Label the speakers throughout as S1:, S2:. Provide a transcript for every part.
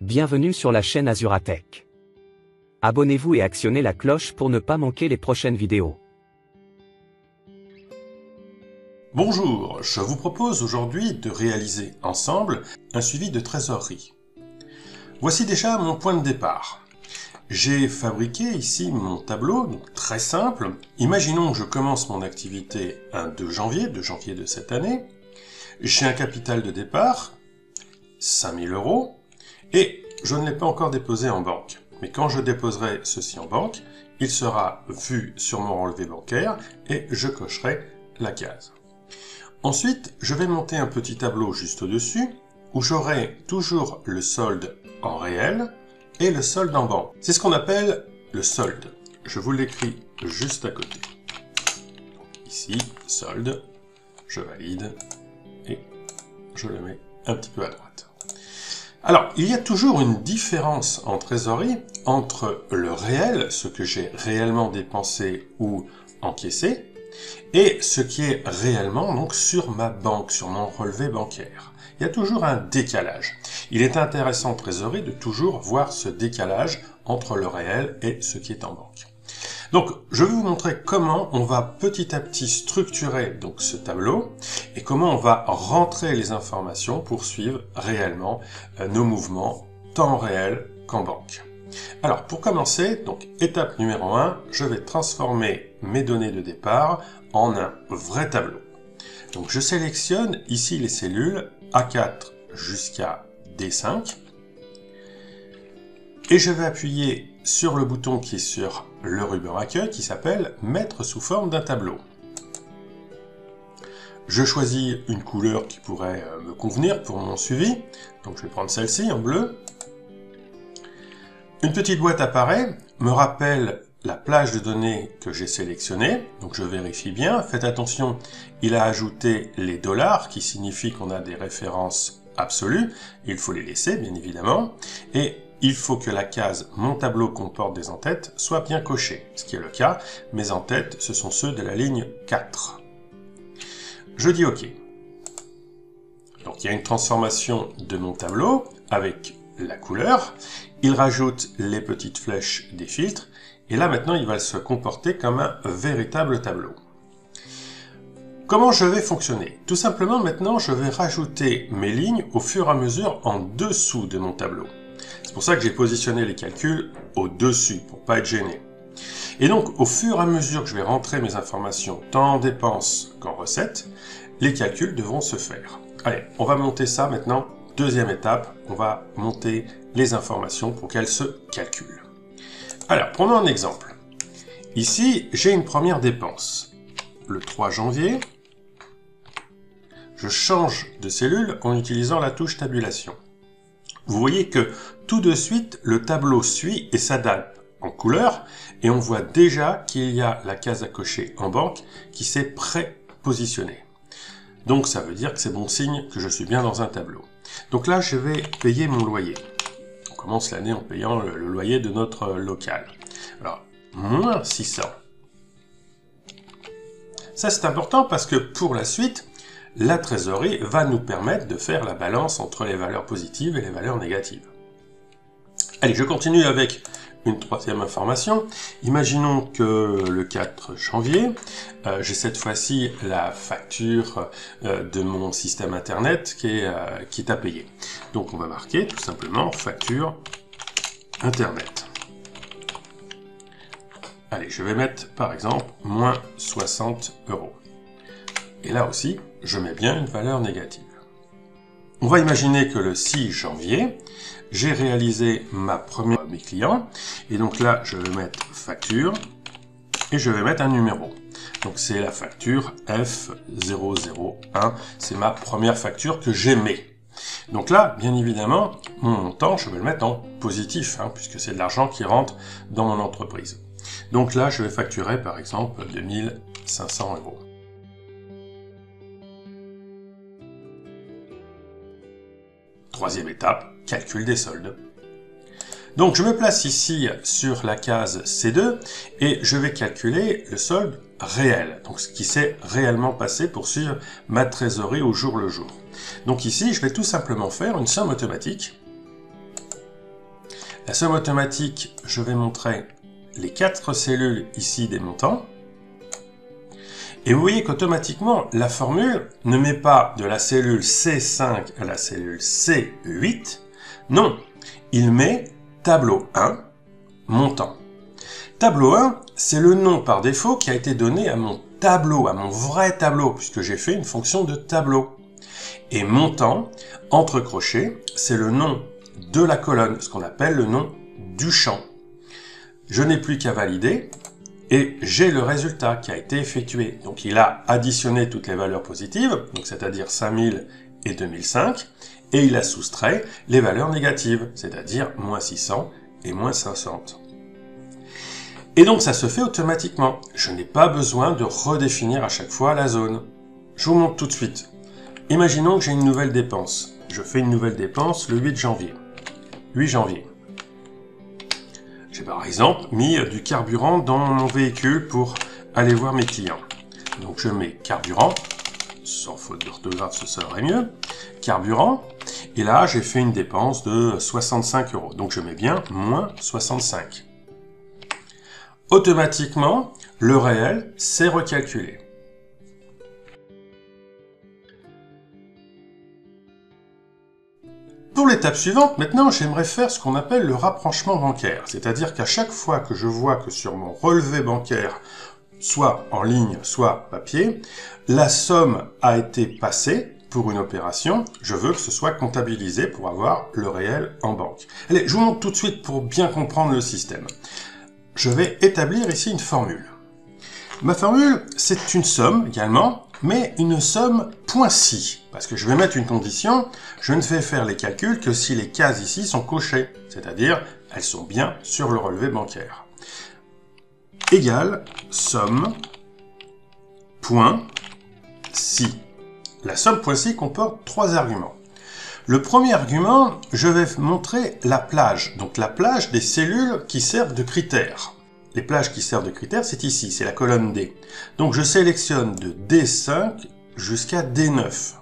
S1: Bienvenue sur la chaîne Azuratech. Abonnez-vous et actionnez la cloche pour ne pas manquer les prochaines vidéos.
S2: Bonjour, je vous propose aujourd'hui de réaliser ensemble un suivi de trésorerie. Voici déjà mon point de départ. J'ai fabriqué ici mon tableau, donc très simple. Imaginons que je commence mon activité un 2 janvier de cette année. J'ai un capital de départ, 5 000 €, et je ne l'ai pas encore déposé en banque. Mais quand je déposerai ceci en banque, il sera vu sur mon relevé bancaire et je cocherai la case. Ensuite, je vais monter un petit tableau juste au-dessus où j'aurai toujours le solde en réel et le solde en banque. C'est ce qu'on appelle le solde. Je vous l'écris juste à côté. Ici, solde, je valide et je le mets un petit peu à droite. Alors, il y a toujours une différence en trésorerie entre le réel, ce que j'ai réellement dépensé ou encaissé, et ce qui est réellement donc sur ma banque, sur mon relevé bancaire. Il y a toujours un décalage. Il est intéressant en trésorerie de toujours voir ce décalage entre le réel et ce qui est en banque. Donc, je vais vous montrer comment on va petit à petit structurer donc ce tableau et comment on va rentrer les informations pour suivre réellement nos mouvements, tant en réel qu'en banque. Alors, pour commencer, donc étape numéro 1, je vais transformer mes données de départ en un vrai tableau. Donc, je sélectionne ici les cellules A4 jusqu'à D5 et je vais appuyer sur le bouton qui est sur le ruban accueil qui s'appelle « Mettre sous forme d'un tableau ». Je choisis une couleur qui pourrait me convenir pour mon suivi, donc je vais prendre celle-ci en bleu. Une petite boîte apparaît, me rappelle la plage de données que j'ai sélectionnée, donc je vérifie bien. Faites attention, il a ajouté les dollars qui signifie qu'on a des références absolues, il faut les laisser bien évidemment, et il faut que la case « Mon tableau comporte des en-têtes » soit bien cochée, ce qui est le cas. Mes en-têtes, ce sont ceux de la ligne 4. Je dis OK. Donc il y a une transformation de mon tableau avec la couleur. Il rajoute les petites flèches des filtres. Et là maintenant, il va se comporter comme un véritable tableau. Comment je vais fonctionner? Tout simplement, maintenant, je vais rajouter mes lignes au fur et à mesure en dessous de mon tableau. C'est pour ça que j'ai positionné les calculs au-dessus, pour pas être gêné. Et donc, au fur et à mesure que je vais rentrer mes informations, tant en dépenses qu'en recettes, les calculs devront se faire. Allez, on va monter ça maintenant. Deuxième étape, on va monter les informations pour qu'elles se calculent. Alors, prenons un exemple. Ici, j'ai une première dépense. Le 3 janvier, je change de cellule en utilisant la touche tabulation. Vous voyez que tout de suite, le tableau suit et s'adapte en couleur et on voit déjà qu'il y a la case à cocher en banque qui s'est pré-positionnée. Donc ça veut dire que c'est bon signe que je suis bien dans un tableau. Donc là, je vais payer mon loyer. On commence l'année en payant le loyer de notre local. Alors, moins 600. Ça, c'est important parce que pour la suite, la trésorerie va nous permettre de faire la balance entre les valeurs positives et les valeurs négatives. Allez, je continue avec une troisième information. Imaginons que le 4 janvier, j'ai cette fois-ci la facture de mon système internet qui est à payer. Donc on va marquer tout simplement facture internet. Allez, je vais mettre par exemple moins 60 €. Et là aussi, je mets bien une valeur négative. On va imaginer que le 6 janvier, j'ai réalisé ma première mes clients. Et donc là, je vais mettre facture et je vais mettre un numéro. Donc c'est la facture F001. C'est ma première facture que j'émets. Donc là, bien évidemment, mon montant, je vais le mettre en positif, puisque c'est de l'argent qui rentre dans mon entreprise. Donc là, je vais facturer par exemple 2500 €. Troisième étape, calcul des soldes. Donc je me place ici sur la case C2 et je vais calculer le solde réel, donc ce qui s'est réellement passé pour suivre ma trésorerie au jour le jour. Donc ici, je vais tout simplement faire une somme automatique La somme automatique, je vais montrer les 4 cellules ici des montants. Et vous voyez qu'automatiquement, la formule ne met pas de la cellule C5 à la cellule C8. Non, il met tableau 1, montant. Tableau 1, c'est le nom par défaut qui a été donné à mon tableau, à mon vrai tableau, puisque j'ai fait une fonction de tableau. Et montant, entre crochets, c'est le nom de la colonne, ce qu'on appelle le nom du champ. Je n'ai plus qu'à valider et j'ai le résultat qui a été effectué. Donc il a additionné toutes les valeurs positives, donc c'est-à-dire 5000 et 2005, et il a soustrait les valeurs négatives, c'est-à-dire moins 600 et moins 500. Et donc ça se fait automatiquement. Je n'ai pas besoin de redéfinir à chaque fois la zone. Je vous montre tout de suite. Imaginons que j'ai une nouvelle dépense. Je fais une nouvelle dépense le 8 janvier. 8 janvier. J'ai par exemple mis du carburant dans mon véhicule pour aller voir mes clients. Donc je mets carburant, sans faute d'orthographe ce serait mieux, carburant, et là j'ai fait une dépense de 65 €. Donc je mets bien moins 65. Automatiquement, le réel s'est recalculé. Pour l'étape suivante, maintenant, j'aimerais faire ce qu'on appelle le rapprochement bancaire. C'est-à-dire qu'à chaque fois que je vois que sur mon relevé bancaire, soit en ligne, soit papier, la somme a été passée pour une opération, je veux que ce soit comptabilisé pour avoir le réel en banque. Allez, je vous montre tout de suite pour bien comprendre le système. Je vais établir ici une formule. Ma formule, c'est une somme également, mais une somme point si, parce que je vais mettre une condition, je ne fais faire les calculs que si les cases ici sont cochées, c'est-à-dire elles sont bien sur le relevé bancaire. Égale somme point si. La somme point si comporte 3 arguments. Le premier argument, je vais montrer la plage, donc la plage des cellules qui servent de critères. Les plages qui servent de critères, c'est ici, c'est la colonne D. Donc je sélectionne de D5 jusqu'à D9.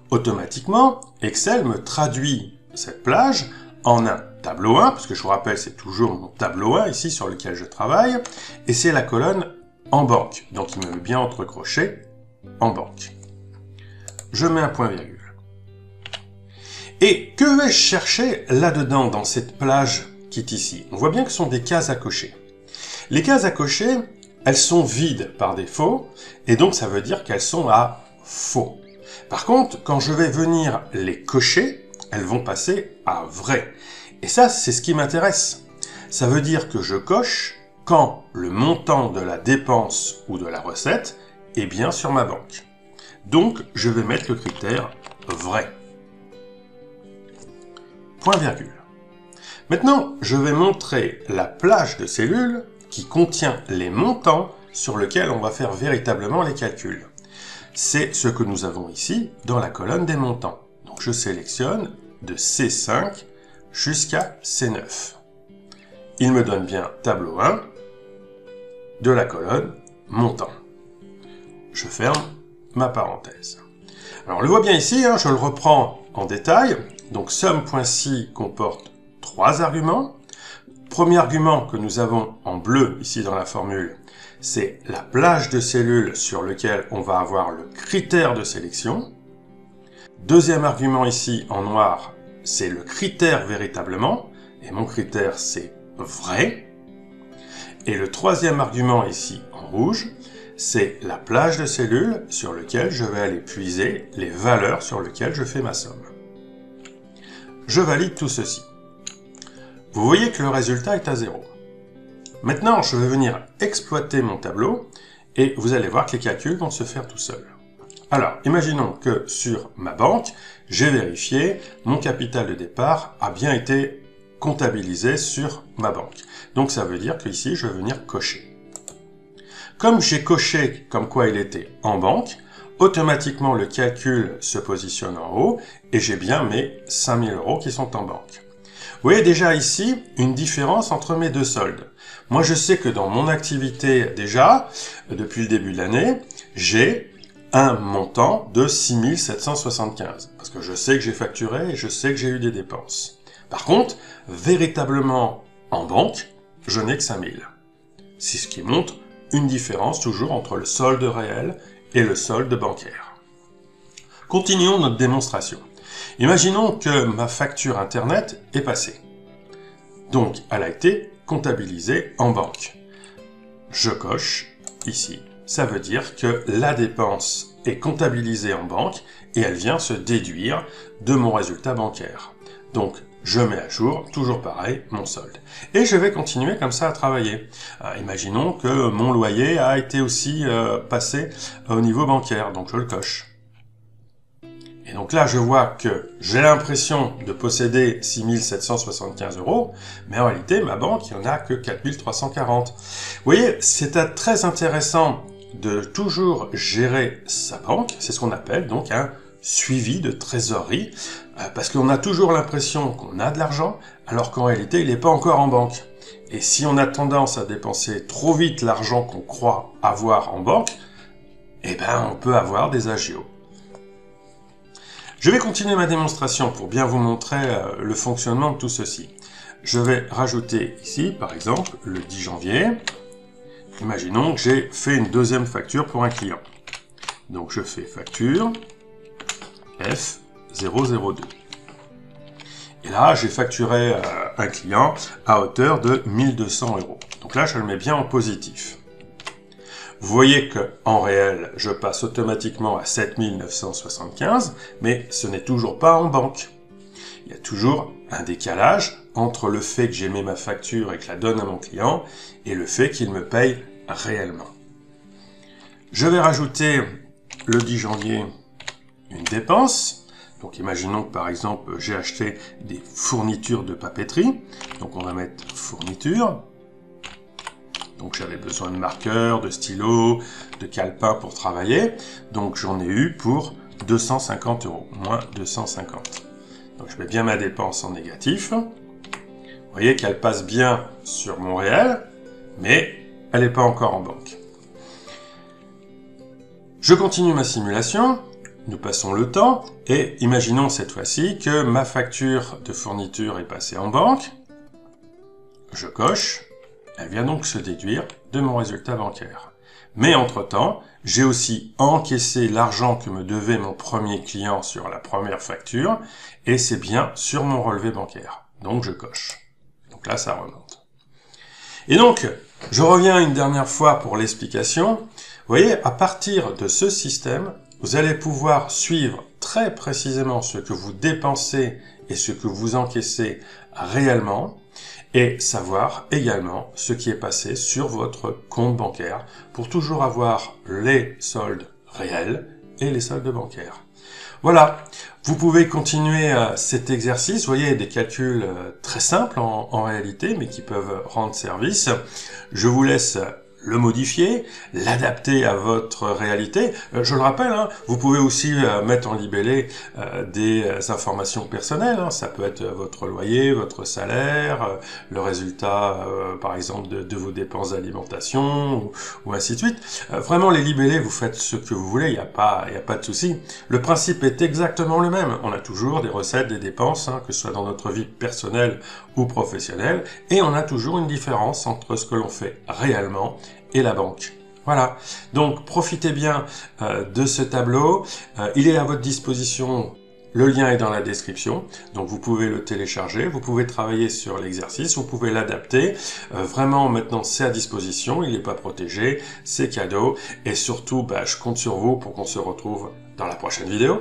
S2: Automatiquement, Excel me traduit cette plage en un tableau 1, parce que je vous rappelle, c'est toujours mon tableau 1 ici sur lequel je travaille, et c'est la colonne en banque. Donc il me met bien entre crochets en banque. Je mets un point-virgule. Et que vais-je chercher là-dedans, dans cette plage qui est ici? On voit bien que ce sont des cases à cocher. Les cases à cocher, elles sont vides par défaut, et donc ça veut dire qu'elles sont à faux. Par contre, quand je vais venir les cocher, elles vont passer à vrai. Et ça, c'est ce qui m'intéresse. Ça veut dire que je coche quand le montant de la dépense ou de la recette est bien sur ma banque. Donc, je vais mettre le critère vrai. Point virgule. Maintenant, je vais montrer la plage de cellules qui contient les montants sur lesquels on va faire véritablement les calculs. C'est ce que nous avons ici dans la colonne des montants. Donc je sélectionne de C5 jusqu'à C9. Il me donne bien tableau 1 de la colonne montant. Je ferme ma parenthèse. Alors on le voit bien ici, je le reprends en détail. Donc somme.si comporte 3 arguments. Premier argument que nous avons en bleu ici dans la formule, c'est la plage de cellules sur lequel on va avoir le critère de sélection. Deuxième argument ici en noir, c'est le critère véritablement, et mon critère c'est vrai. Et le troisième argument ici en rouge, c'est la plage de cellules sur lequel je vais aller puiser les valeurs sur lesquelles je fais ma somme. Je valide tout ceci. Vous voyez que le résultat est à 0. Maintenant, je vais venir exploiter mon tableau et vous allez voir que les calculs vont se faire tout seuls. Alors, imaginons que sur ma banque, j'ai vérifié, mon capital de départ a bien été comptabilisé sur ma banque. Donc ça veut dire qu'ici, je vais venir cocher. Comme j'ai coché comme quoi il était en banque, automatiquement le calcul se positionne en haut et j'ai bien mes 5000 € qui sont en banque. Vous voyez déjà ici une différence entre mes deux soldes. Moi, je sais que dans mon activité déjà, depuis le début de l'année, j'ai un montant de 6775. Parce que je sais que j'ai facturé et je sais que j'ai eu des dépenses. Par contre, véritablement en banque, je n'ai que 5000. C'est ce qui montre une différence toujours entre le solde réel et le solde bancaire. Continuons notre démonstration. Imaginons que ma facture Internet est passée. Donc, elle a été comptabilisée en banque. Je coche ici. Ça veut dire que la dépense est comptabilisée en banque et elle vient se déduire de mon résultat bancaire. Donc, je mets à jour, toujours pareil, mon solde. Et je vais continuer comme ça à travailler. Imaginons que mon loyer a été aussi passé au niveau bancaire, donc je le coche. Et donc là, je vois que j'ai l'impression de posséder 6 775 €, mais en réalité, ma banque, il n'y en a que 4 340. Vous voyez, c'est très intéressant de toujours gérer sa banque. C'est ce qu'on appelle donc un suivi de trésorerie, parce qu'on a toujours l'impression qu'on a de l'argent, alors qu'en réalité, il n'est pas encore en banque. Et si on a tendance à dépenser trop vite l'argent qu'on croit avoir en banque, eh ben, on peut avoir des agios. Je vais continuer ma démonstration pour bien vous montrer le fonctionnement de tout ceci. Je vais rajouter ici, par exemple, le 10 janvier. Imaginons que j'ai fait une deuxième facture pour un client. Donc je fais facture F002. Et là, j'ai facturé un client à hauteur de 1200 €. Donc là, je le mets bien en positif. Vous voyez qu'en réel, je passe automatiquement à 7 975, mais ce n'est toujours pas en banque. Il y a toujours un décalage entre le fait que j'ai mis ma facture et que je la donne à mon client et le fait qu'il me paye réellement. Je vais rajouter le 10 janvier une dépense. Donc imaginons que par exemple j'ai acheté des fournitures de papeterie. Donc on va mettre fourniture. Donc j'avais besoin de marqueurs, de stylos, de calepins pour travailler. Donc j'en ai eu pour 250 €, moins 250. Donc je mets bien ma dépense en négatif. Vous voyez qu'elle passe bien sur mon réel, mais elle n'est pas encore en banque. Je continue ma simulation. Nous passons le temps et imaginons cette fois-ci que ma facture de fourniture est passée en banque. Je coche. Elle vient donc se déduire de mon résultat bancaire. Mais entre-temps, j'ai aussi encaissé l'argent que me devait mon premier client sur la première facture, et c'est bien sur mon relevé bancaire. Donc je coche. Donc là, ça remonte. Et donc, je reviens une dernière fois pour l'explication. Vous voyez, à partir de ce système, vous allez pouvoir suivre très précisément ce que vous dépensez et ce que vous encaissez réellement, et savoir également ce qui est passé sur votre compte bancaire pour toujours avoir les soldes réels et les soldes bancaires. Voilà, vous pouvez continuer cet exercice. Vous voyez, des calculs très simples en réalité, mais qui peuvent rendre service. Je vous laisse le modifier, l'adapter à votre réalité. Je le rappelle, vous pouvez aussi mettre en libellé des informations personnelles. Ça peut être votre loyer, votre salaire, le résultat, par exemple, de vos dépenses d'alimentation, ou ainsi de suite. Vraiment, les libellés, vous faites ce que vous voulez, il n'y a pas de souci. Le principe est exactement le même. On a toujours des recettes, des dépenses, que ce soit dans notre vie personnelle ou professionnelle, et on a toujours une différence entre ce que l'on fait réellement et la banque. Voilà, donc profitez bien de ce tableau, il est à votre disposition, le lien est dans la description, donc vous pouvez le télécharger, vous pouvez travailler sur l'exercice, vous pouvez l'adapter, vraiment maintenant c'est à disposition, il n'est pas protégé, c'est cadeau, et surtout je compte sur vous pour qu'on se retrouve dans la prochaine vidéo.